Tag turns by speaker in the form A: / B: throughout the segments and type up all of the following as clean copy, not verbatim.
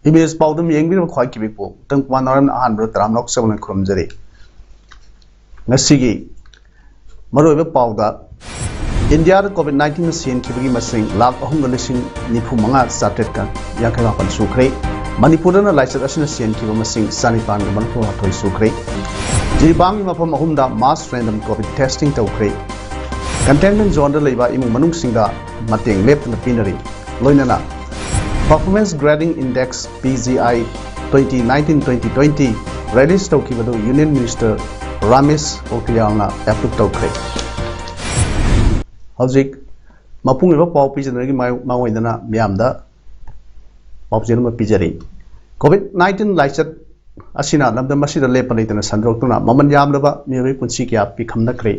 A: Image पाउदम येंगबिर ख्वाई किबिपो तंग वानरम आहानब्र तरामलक सबन खुरमजरी ngasiगी मरोइबे पाउदा इंडिया कोविड-19 सेन किबगी मसिंग लाख 3,95,000 चार्टेड का यांखैमापन सुख्रे मणिपुरना लाइसर असिना सेन किब मसिंग सानिपान मनफो हाथोय सुख्रे जिबांगी मफम अहुमदा मास रैंडम कोविड टेस्टिंग तौख्रे कंटेनमेंट जोन दा लेबा इमु मनुंगसिंगा मतेंग लेपना पिनरी लोइनना performance grading index PGI 2019-2020 release तौकिबदो यूनियन मिनिस्टर रामेश पोखरियालना एप्रूव तौख्रे हौजिक मपुंगेबा पाउ पिजनरगी मावैदना म्यामदा पाउजेनमा पिजरी कोविड-19 लाइचत असिना लमदम मसिदा लेपनैतना संद्रोक्तुना ममन यामलबा मियोबै पुंसी क्या पिखमनख्रे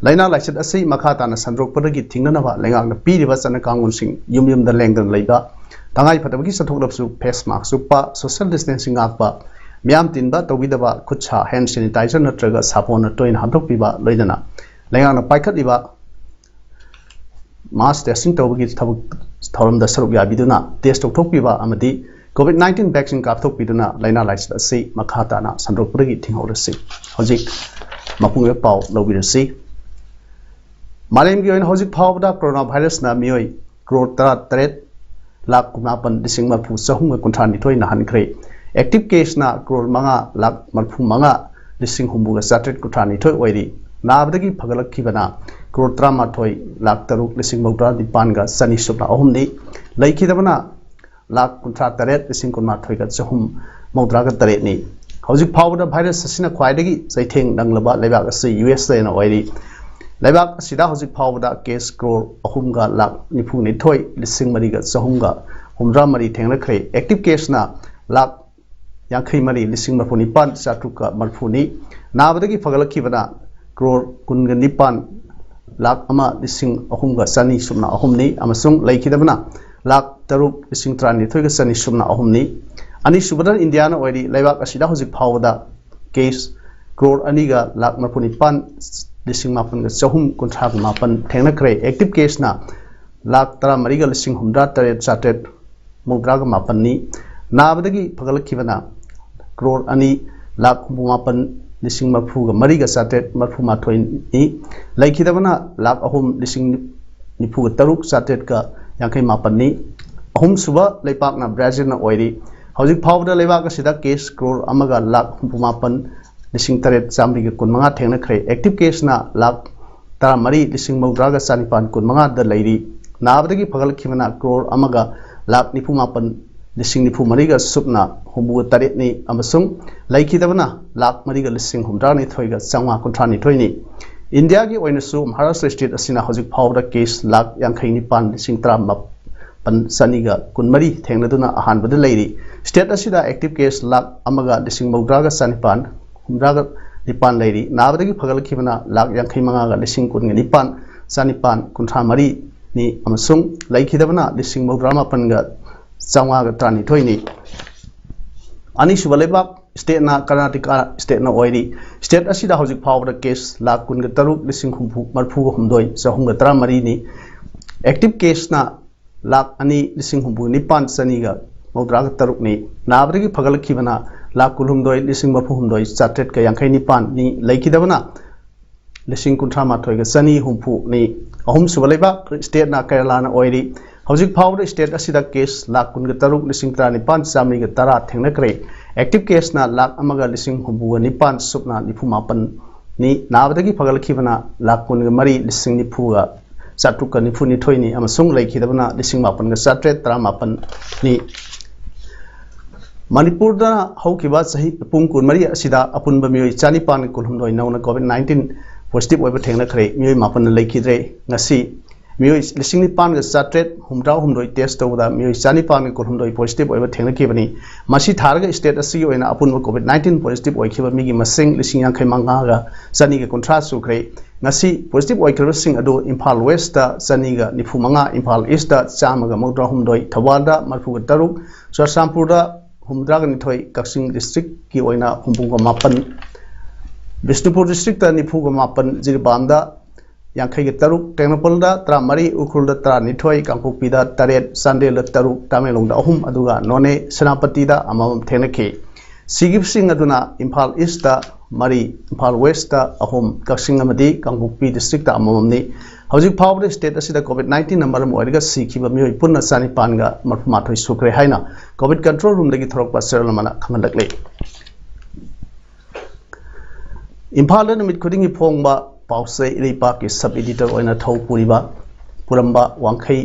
A: लाइना लाइचत असै मखाताना संद्रोक्पदगी थिंगनबा लेंगांगना पीरिबा चना कांगुनसिंग युमयुमदा लेंगन लैबा तंगाई फटबगी सथोकलबसु फेस मास्क सुपा सोशल डिस्टेंसिंग आकपा म्याम तिनबा तौगिदबा खुच्छा हैंड सैनिटाइजर नत्रगा सापोन टोइन हांथोकपिबा लैदना लेंगांगना पाइखतलिबा मास टेस्टिंग तौबगी थौरमदा सरुक याबिदुना टेस्ट तौथोकपिबा अमदि कोविड-19 वैक्सीन कापथोकपिदुना लाइना लाइचत असै मखाताना संद्रोक्पदगी थिंगौरसि हौजिक मपुंगे पाउ लौबिरसि मालेमगी ओइन हौजिक फावदा कोरोना वायरस ना मियोय करोड़ 38 लाख 9,4,9,9 नाहनख्रे एक्टिव केस ना करोड़ 5 लाख 35,9,9,9 ओइरी नाबदगी फगलखिबना करोड़ 13 लाख 3,9,9,9 सनी सुपना अहुमदी लैखिदबना लाख 38,9,9,9 नि हौजिक फावदा वायरस असिना ख्वाइदगी चैथेंग नंगलबा लेबाक असि US लेना ओइरी लेबाक असिदा हौजिक फावदा केस करोड़ 3 लाख 92,9,4,3 थेंगनख्रे एक्टिव केस ना लाख 53,9,9,9 नाबदगी फगलखिबना करोड़ 19 लाख 1,3,9,9 अमसुंग लैखिदबना लाख 3,9,9,9 अनिसुबदा इंडिया ना ओइरी लेबाक असिदा हौजिक फावदा केस करोड़ 2 लाख 49,9,9,9 थेंगनख्रे एक्टिव केस ना लाख 13,9,9,9 नाबदगी फगलखिबना करोड़ 2 लाख 9,9,9,9 लैखिदबना लाख 3,9,9,9,9 अहुम सुबा लेपाकना ब्राजील ना ओइरी हौजिक फावदा लेबाक असिदा केस करोड़ 1 लाख 9,9,9,9 थेंगनख्रे एक्टिव केस ना लाख 13,9,9,9,9 द लैरी नाबदगी फगलखिबना करोड़ 1 लाख 9,9,9,9 सुपना 9,9 नि अमसुंग लैखिदबना लाख 4,9,9,9,9 नि इंडिया की ओइनसु महाराष्ट्र स्टेट असिना हौजिक फावदा केस लाख 59,9,9,9 सनीगा 13 थेंगनदुना अहानबद लैरी स्टेट असिदा एक्टिव केस लाख 1,9,9,9,9 लैरी नाबदगी फगलखिबना लाख 59,9,9,9,9 नि अमसुंग लैखिदबना 9,9,9,9,9 नि अनिसुब लेबाक स्टेट ना कर्नाटका स्टेट ना ओइरी स्टेट असिदा हौजिक फावदा केस लाख 13,9,9,9,9 नि एक्टिव केस ना लाख 2,9,9,9,9 नि नाबदगी फगलखिबना लाख 19,9,9,9,9 नि लैखिदबना 19,9,9,9,9 नि अहुम सुबलेबा स्टेट ना केरला ना ओइरी हौजिक फावदा स्टेट असिदा केस लाख 13,9,9,9,10 थेंगनख्रे एक्टिव केस ना लाख 1,9,9,9,9 नि नाबदगी फगलखिबना लाख 13,9,9,9,9 नि अमसुंग लैखिदबना 9,9,9,9,9 नि मणिपुर दा हौकिबा सही पुंग 13 असिदा अपुनबा मियोय 4,9,9,9 नौना कोविड-19 पॉजिटिव ओइबा थेंगनख्रे मियोय 9 लैखिद्रे ngasi मियोय 9,9,9,9,9 टेस्ट तौदा मियोय 4,9,9,9 पॉजिटिव ओइबा थेंगनखिबनी मसी थारगा स्टेट असि ओइना अपुनबा कोविड-19 पॉजिटिव ओइखिबा मिगी मसिंग 9,9,9,9 सनीगा कुंथ्रा सुख्रे ngasi पॉजिटिव ओइखिबसिंग अदो इम्फाल वेस्ट दा सनीगा 95 इम्फाल ईस्ट दा 100 थवादा 43 चुरचांदपुर दा 100 कक्सिंग डिस्ट्रिक्ट की हुम्पुंग 9 बिष्णुपुर डिस्ट्रिक्ट 95 जिरीबाम यांखई तरुक टेक्नोपोल तरा मरी उखुल तरा निथोई कांगपोकपी तरेट चांदेल तरुक तामेंगलोंग अहुम अदुगा नोने सेनापति अमम थेनखी सिगिबसिंग अदुना इम्फाल ईस्ट मरी इम्फाल वेस्ट अहुम कक्सिंग अमदी कांगपोकपी डिस्ट्रिक्ट अममनी हौजिक फावबे स्टेट असिदा कोविड-19 नंबर मोइरगा सिखिबा मियोइ पुन्ना चानिपानगा मरफुमाथोइ सुख्रे हाइना कोविड कंट्रोल रूम दगी थरकपा सेरलमना खंगलकले इम्फाल नमित खुदिंगी फोंगबा पाउसे इलेपा के सब एडिटर ओइना थौ पुरंबा वांखई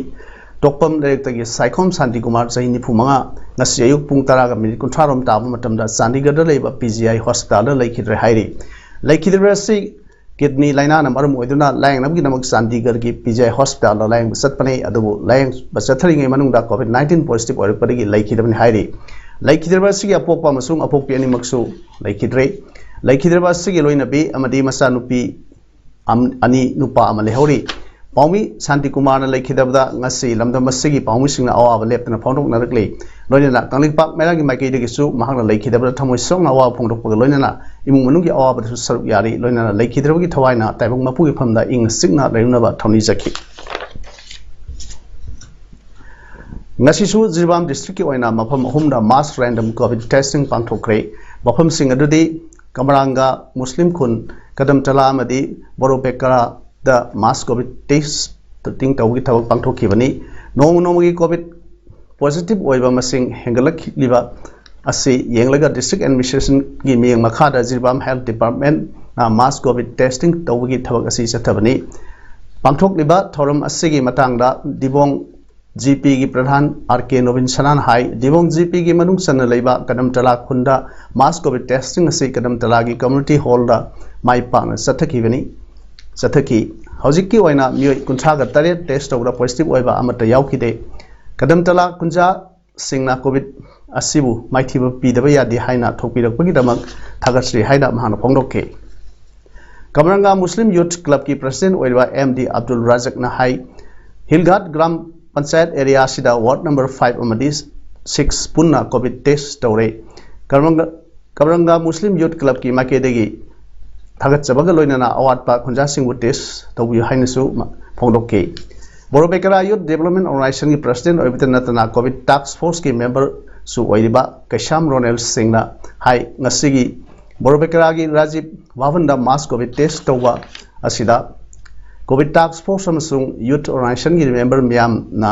A: टोकपम डायरेक्टर साइखोम शांति कुमार चही 95 ngasi ayuk pung 10 minute 30 rom tabu matamda Chandigarh da leiba PGI hospital da laikhidre hairi laikhidre si kidney laina na maram oiduna layang namgi namak Chandigarh gi PGI hospital da layang satpane adubu layang basathari ngai manungda COVID-19 positive oirpadi laikhidre hairi laikhidre si apokpa masung apokpi ani maksu laikhidre si loina bi amadi masa nupi ani nupa amale hori पाउमी Shanti Kumar लेखिदबदा ngasi lamdam asigi पाउमी सिंगना अवाब लेपतना फाउंडोक नरकले लोइना कांगलिपाक मेरागी माइकेदगिसु महांगना लेखिदबदा थमोय सोंगना अवाब फाउंडोक लोइना इमुंग मनुंगी अवाबदसु सरुक यारि लोइना लेखिदबगी थवाइना ताइबंग मपुगी फमदा इंग सिगना लेउनबा थौनी जखि ngasisu Jirbam district ki oina mafam ahumda mass random covid testing pangthokre mafam sing adudi Kamaranga Muslim khun kadam tala amadi Borobekara the mass covid test testing tawgi thawak pangthokibani nomu covid positive oiba masing hengalak liba asi yenglaga district administration gi miyang makhada Jirbam health department na mass covid testing tawgi thawak asi chathabani pangthok liba thoram asigi matangda dibong GP की प्रधान RK नोबिन सनान high दिवोंग GP की मनुंग सन लेबा कदम तला खुंदा मास Covid testing से कदम तला की community hall दा माई पांग सथकी हौजिक की ओइना मियोय कुंथा ग तरे टेस्ट तौरा पॉजिटिव ओइबा अमत याउखिदे कदम तला कुंजा सिंगना कोविड असिबु माइथिबा पीदबा यादि हाइना थोकपिरकपगी दमक थागसरि हाइना महान फोंगदोके कमरंगा मुस्लिम यूथ क्लब की प्रेसिडेंट ओइबा MD अब्दुल राजक ना हाई हिलघाट ग्राम पंचायत एरिया सिदा वार्ड नंबर 5 अमदी 6 पुन्ना कोविड टेस्ट तौरे कमरंगा मुस्लिम यूथ क्लब की माकेदेगी थागतचबगा लोइनाना अवाटपा खुंजा सिंगु टेस्ट तौबि हाइनसु फोंदोके बोरोबेकरा यूथ डेवलपमेंट ऑर्गेनाइजेशन की प्रेसिडेंट ओइबित नतना कोविड टास्क फोर्स की मेंबर सु ओइरिबा कैशाम रोनेल सिंगना हाई ngasiगी बोरोबेकरा की राजीव वावनदा मास कोविड टेस्ट तौबा असिदा कोविड टास्क फोर्स अमसुंग यूथ ऑर्गेनाइजेशन की मेंबर मियाम ना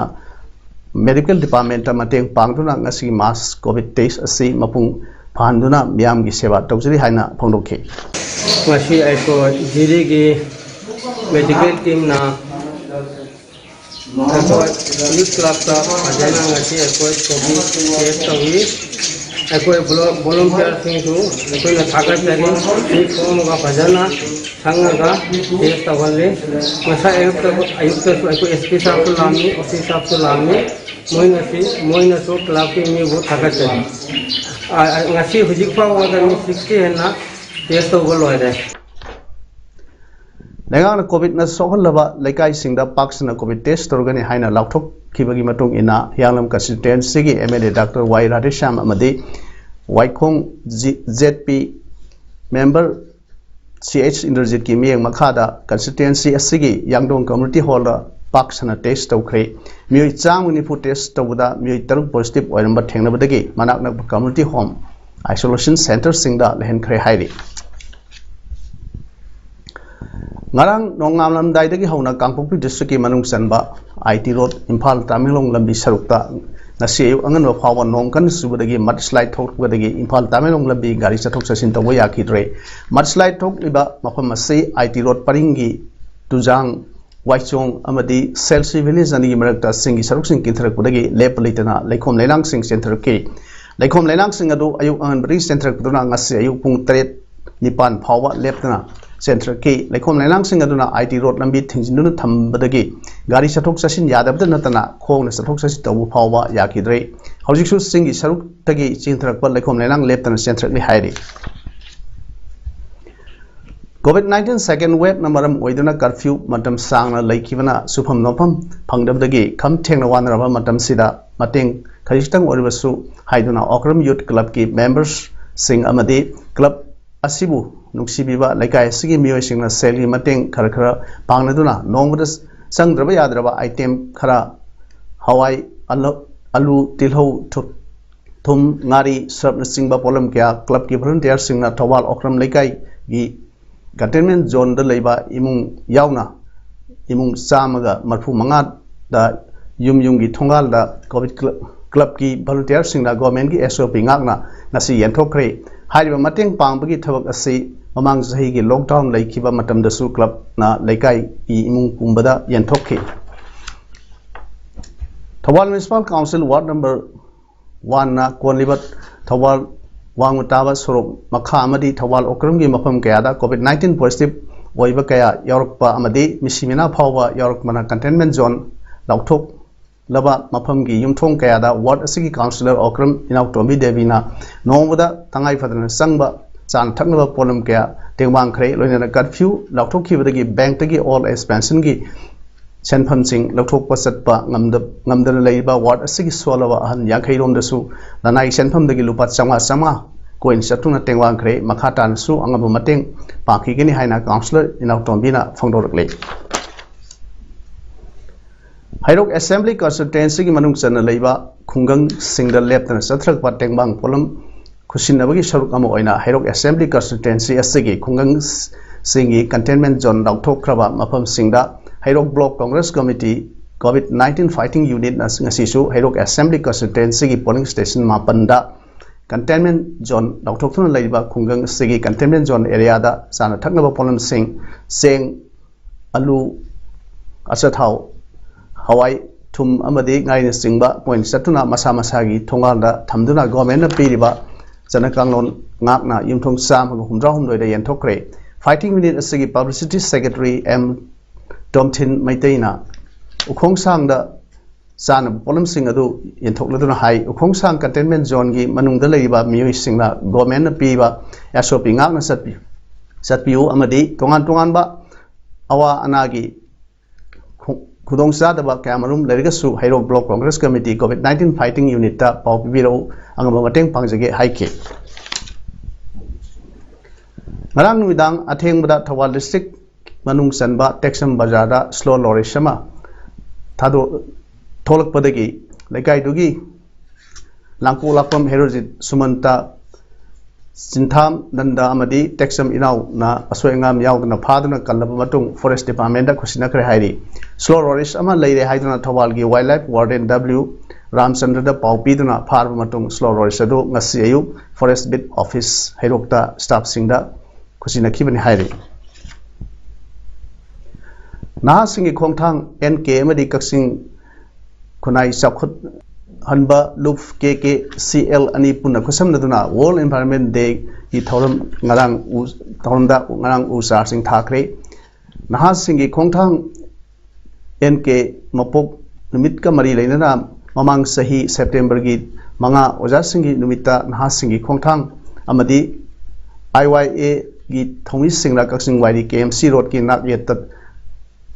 A: मेडिकल डिपार्टमेंट मतेंग पांगदुना ngasi मास कोविड टेस्ट असि मपुंग फानदुना मियाम की सेवा तौजरी हाइना फोंदोके
B: ngasi aiko jiri gi medical team na aiko youth club ka ajana ngasi aiko covid test tawi aiko volunteer sing su aiko na thagat tari ei form ga bajana sangaga test tawale masa ayukta su aiko SP sahab su lami OC sahab su lami moina su club ki mi bo thagat tari ngasi hujik pa wada mi 60 henna test tawale
A: Lengang COVID na sohallaba laikai singda paksana COVID test torgani haina lauthok khibagi matung ina hianglam constituency gi MLA Dr. Y Radhesham amadi Waikhong ZP member CH Indrajit ki miyang makhada constituency asigi Yangdong community hall da paksana test tawkhre miyoi changuni fu test tawda miyoi taruk positive oiramba thengnabadagi manakna community home isolation center singda lehen khre hairi ngarang nongamlam daidagi hauna Kangpokpi district ki manung sanba IT road Imphal Tamenglong lambi sarukta ngasi ayu angan wa phawa nongkan subadagi mudslide thokbadagi Imphal Tamenglong lambi gari chathok chasin tawba yakhidre mudslide thok liba mafam ase IT road paringi tujang waichong amadi selsi village ani marakta singi saruk sing kintharak budagi lep leitana leikhom leinang sing center ke leikhom leinang sing adu ayu angan bari center kuduna ngasi ayu pung 3-9 phawa leptana Central K Laikom Lainang sing aduna IT road lambi thingjinduna thambadagi gari chathok chasin yadabda natana khongna chathok chasin tawu phawa yakidre hojiksu singi saruk tagi chingthrakpa Laikom Lainang leptana Central ni hairi COVID-19 second wave namaram oiduna curfew matam sangna laikibana supham nopam phangdabdagi kham thengna wanraba matam sida mateng kharistang oribasu haiduna Okram Youth Club ki members sing amadi club asibu नुक्सीबीबा लेकाय सिगी मियोइसिंगना सेलगी मतेंग खरा खरा पांगनदुना नोंबदा संगद्रबा याद्रबा item खरा हवाई आलू तिलहौ थुम ngari सर्व सिंगबा pollen क्या club की volunteer सिंगना Thoubal Okram लेकाय गी containment zone the लेबा इमुंग यावना इमुंग चामगा मरफु मंगा दा युम की थोंगाल दा कोविड क्लब की वॉलंटियर सिंगना गवर्नमेंट की एसओपी ngakna ngasi yenthokre हाइरिबा मतेंग पांगबगी थबक असि ममांग सही की लॉकडाउन लेखिबा मतम दसु क्लब ना लेकाय ई इमुंग पुंबदा yenthokhi Thoubal municipal council ward number 1 ना कोनलिबत थवाल वांगताबा सरोक मखा अमदी थवाल ओक्रम की मफम कयादा कोविड 19 पॉजिटिव ओइबा कया यावरकपा अमदी मिसिमिना फावबा यावरकमना कंटेनमेंट जोन लाउथोक लबा मफम की युमथोंग कयादा वार्ड असगी काउंसिलर ओक्रम इनाउ टोमी देवीना नोंबदा तंगाई फदन संगबा चान थकनबा पोलम कया तेंबांग खरे लोइना कर्फ्यू लाउथोखिबदगी बैंक तगी ऑल एज पेंशन की सेनफम सिंग लौथोकपा चटपा ngamdana leiba ward asigi solaba ahan yakhairом dasu nanai senpham dagi lupa chama coin satuna tengwang khre makhatan su angaba mateng pakigini haina councilor inaw tombina phongdorakle hairok assembly constituency gi manung chana leiba khungang singda leptana sathrak pa tengbang polam khusinabagi saruk ama oina hairok assembly constituency asigi khungang singi containment zone lauthokraba mafam singda Hairok Block Congress Committee COVID-19 Fighting Unit ngasisu Hairok Assembly Constituency ki polling station mapanda containment zone lauthokthuna leiba khungang sigi containment zone area da sana thaknaba polling seng alu asathau hawai thum amadi ngai singba point satuna masa gi thongal da thamduna government na piriba janakanglon ngakna yumthong sam humra humdoi da yenthokre Fighting Unit asigi Publicity Secretary M Domtin Maitena Ukong Sang da San Polam Sing adu Yenthokladuna Hai Ukong Sang Containment Zone gi Manung da leiba mioi singna government na piba SOP ngakna satpiu amadi tongan ba awa anagi khudong sa da ba kamarum lerigasu Hairok Block Congress Committee COVID-19 Fighting Unit ta pau biro angama mateng pangjage haike Ngarang numidang athengbada Thawal District Manung Sanba Texam Bazada Slow Lorry Shama Thado Tolak Padagi Lekai Dugi Langko Lapam Herojit Sumanta Sintham Nanda Amadi Texam Inau na Aswengam Yaugna Padana Kalabamatung Forest Department Kusina Hairi Slow Lorry Shama Lady Haidana Tawalgi Wildlife Warden W Ramchandra da Paupiduna Parmatung Slow Lorry Shadu Ngasiayu Forest Bit Office Hairokta Staff Singda Kusina Kibani Hairi Nah singi khongthang NK amadi kaksing khunai sakhut hanba loop KK CL ani punna khusam naduna World Environment Day hi thoram ngarang u sar sing thakre nah singi khongthang NK mapok numit ka mari leinana mamang sahi September gi manga oja singi numita nah singi khongthang amadi IYA gi thomi singra kaksing waidi KMC road ki nak yetat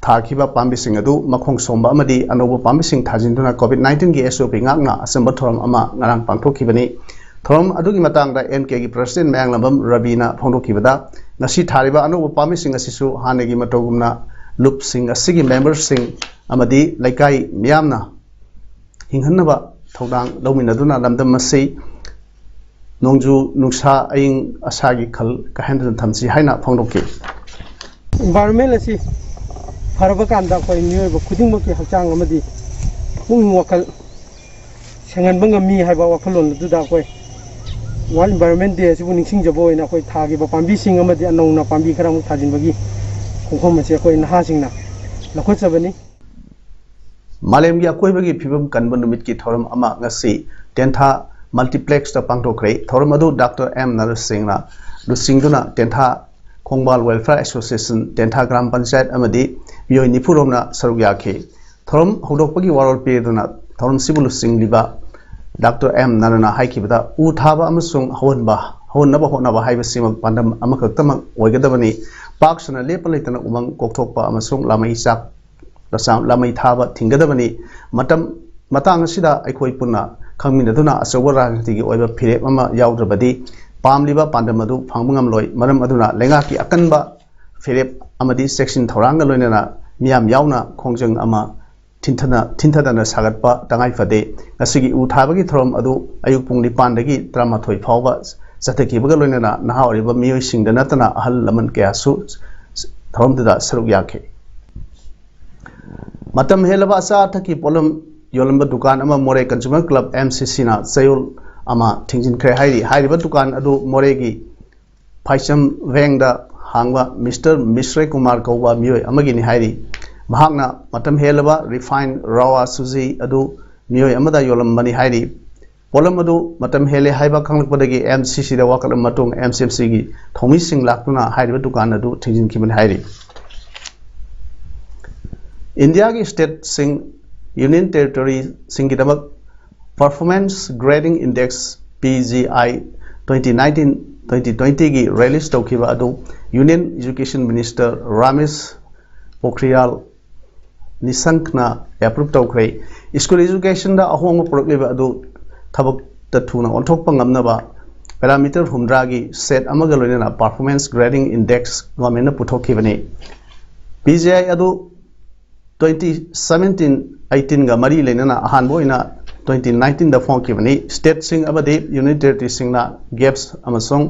A: Thakiba Pambising adu Makong Somba Amadi Anobo Pambising Tajinduna COVID-19 ki SOP ngakna asamba thoram ama ngarang pangthokibani thoram adugi matangda NK ki President Mayang Lambam Rabina phongdokibada ngasi thariba anobo Pambising asisu hanegi matogumna loop sing asigi members sing amadi laikai miyamna hinghanaba thodang lawminaduna lamdam masei nongju nuksa aing asagi khal kahendan thamsi haina phongdoki
B: environment asi Harabakanda koi mioi ba khuding ba ki hakchang amadi pung wakal sangan banga mi haiba wakalon du da koi World Environment Day sibu ningsing jabo ina koi thagi ba pambi sing amadi anong na pambi kharam thajin bagi khongkhom se koi naha singna lakhot sabani
A: Malem gi akoi bagi phibam kanban numit ki thoram ama ngasi tentha multiplex ta pangthokre thoram adu Dr M Nar Singh na du singduna tentha Kongbal Welfare Association Tentha Gram Panchayat amadi Miyoi Nipuromna Sarugyaakhi Thorom Hodokpagi Warol Piriduna Thorom Sibulu Singh Liba Dr. M Narana Haikibada U Thaba Amasung Honnaba Honnaba Haibasim Pandam Amakaktamak Oigadabani Paksana Lepalitana Umang Koktokpa Amasung Lamai Sak Lamai Thaba Tingadabani Matang Sida Aikoi Puna Kangminaduna Asawara Tigi Oiba Pire Mama Yaudrabadi पामलिबा पांडम अदु फांगबंगम लोय मरम अदुना लेंगा की अकनबा फेरेप अमदी section थौरांग लोयना मियाम यावना खोंजंग अमा थिंथदना सागतपा तंगाई फदे ngasiगी उ थाबगी थ्रम अदु अयुक पुंग निपानदगी 13 फावबा चथकीबगा लोयना नहा ओरिबा मियोय सिंगदा नतना अहल लमन कयासु थरमददा सरुक याखे मतम हेलबा असा थकी पोलम योलंबा दुकान अमा मोरे कंज्यूमर क्लब MCC ना चयोल अमा थिंजिन खरे हाइरिबा दुकान अदु मोरेगी फाइचम वेंगदा हांगवा मिस्टर मिश्रे कुमार कौवा मियोय अमगिनी हाइरी महागना मतम हेलबा रिफाइन रावा सुजी अदु मियोय अमदा योलंबनी हाइरी पोलम अदु मतम हेले हाइबा खंगलपदगी MCC दा वाकलम मतुंग MCMC गी थोमी सिंग लाक्तुना हाइरिबा दुकान अदु थिंजिन खिबन हाइरी इंडिया की स्टेट सिंग यूनियन टेरिटरी सिंग गिदमक परफॉर्मेंस ग्रेडिंग इंडेक्स PGI 2019-2020 की रिलीज तौखिबा अदु union education minister Ramesh Pokhriyal निशंकना एप्रूव तौखरे स्कूल एजुकेशन दा अहोंग पुरकलिबा अदु थबक तथुना ओंथोकपा ngamnaba पैरामीटर हुमद्रागी सेट अमगा लोइना परफॉर्मेंस ग्रेडिंग इंडेक्स गवर्नमेंट पुथोखिबने PGI अदु 2017-18 गा मरी लेना अहानबोइना 2019 दा फोंखिबनी स्टेट सिंग अबदे यूनियन टेरिटरी सिंगना गैप्स अमसोंग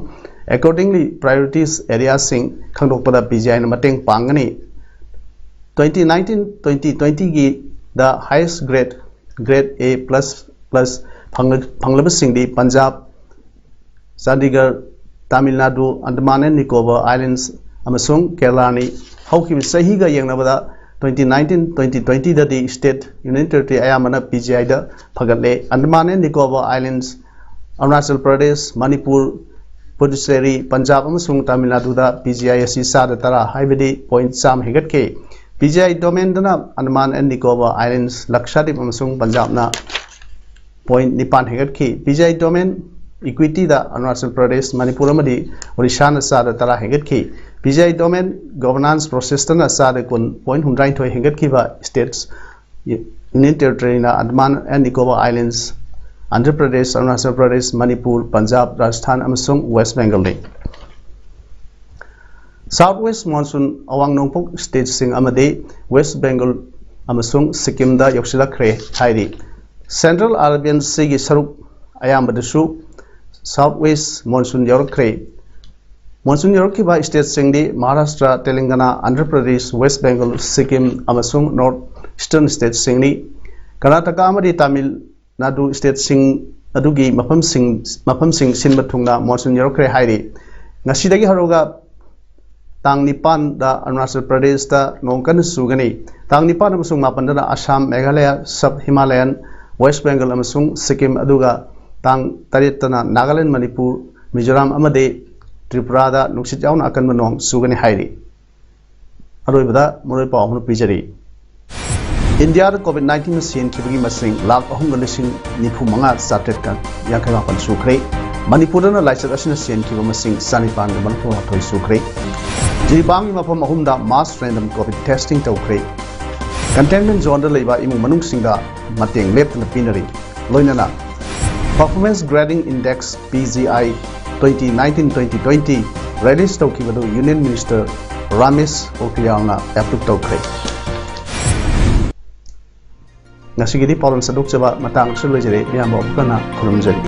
A: accordingly priorities area सिंग खंगदोकपदा PGI ना मतेंग पांगनी 2019-2020 की द हाईएस्ट ग्रेड A++ फंगलब सिंगदी पंजाब चंडीगढ़ तमिलनाडु अंडमान एंड निकोबार आइलैंड्स अमसोंग केरलानी हौखिबि सहीगा यंगनबदा 2019-2020 ददी स्टेट यूनियन टेरिटरी अयामना PGI दा फगले अंडमान एंड निकोबार आइलैंड्स अरुणाचल प्रदेश मणिपुर पुडुचेरी पंजाब अमसोंग तमिलनाडु दा PGI असि सादा तरा हाइबदी पॉइंट चाम हेगटके PGI डोमेन दना अंडमान एंड निकोबार आइलैंड्स लक्षद्वीप अमसोंग पंजाब ना पॉइंट निपान हेगटके PGI डोमेन इक्विटी दा अरुणाचल प्रदेश मणिपुर अमदी ओडिशा ना सादा तरा हेगटके PGI डोमेन गवर्नेंस प्रोसेस तना सादा कुन पॉइंट 109 हेगटकिबा स्टेट्स यूनियन टेरिटरी ना अंडमान एंड निकोबार आइलैंड्स आंध्र प्रदेश अरुणाचल प्रदेश मणिपुर पंजाब राजस्थान अमसोंग वेस्ट बेंगल ने साउथ वेस्ट मॉनसून अवांग नोंगपोक स्टेट सिंग अमदे वेस्ट बेंगल अमसोंग सिक्किम दा यौसिलखरे हाइरी सेंट्रल अरेबियन सी की सरुक अयामबदसु साउथ वेस्ट मॉनसून यौरखरे मॉनसून यौरखिबा स्टेट सिंगदी महाराष्ट्र तेलंगाना आंध्र प्रदेश वेस्ट बेंगल सिक्किम अमसोंग नॉर्थ ईस्टर्न स्टेट सिंगनी कर्नाटका अमदी तमिल नाडु स्टेट सिंग अदुगी मफम सिंग सिनबा थुंगना मॉनसून यौरखरे हाइरी ngasiदगी हरोगा तांग निपान दा अरुणाचल प्रदेश दा नोंकन सुगनी तांग निपान अमसुंग मापन दा असम मेघालय सब हिमालयन वेस्ट बेंगल अमसुंग सिक्किम अदुगा तांग तरेतना नागालैंड मणिपुर मिजोराम अमदे त्रिपुरा दा नुक्सित याउन अकन नोंग सुगनी हाइरी अरोइबदा मोरै पावहनु पिजरी इंडिया कोविड-19 सीन की मसिंग लाख 3,95,488 सुखरे मणिपुर लाइचक सीन की मसिंग 9,948 सुखरे जिबांगी मफम अहुमदा मास रैंडम कोविड टेस्टिंग तौखरे कंटेनमेंट जोन इमुंग मनुंगसिंगा मतेंग लेप्तन पीनरी लोइनना performance grading index PGI 2019-2020 release तौखिबदु यूनियन मिनिस्टर रमेश पोखरियालना एप्रूव तौखरे ngasigi디 पालन सदुक जबा मतंग सुलजरे मियाम बकना खुलुमजरी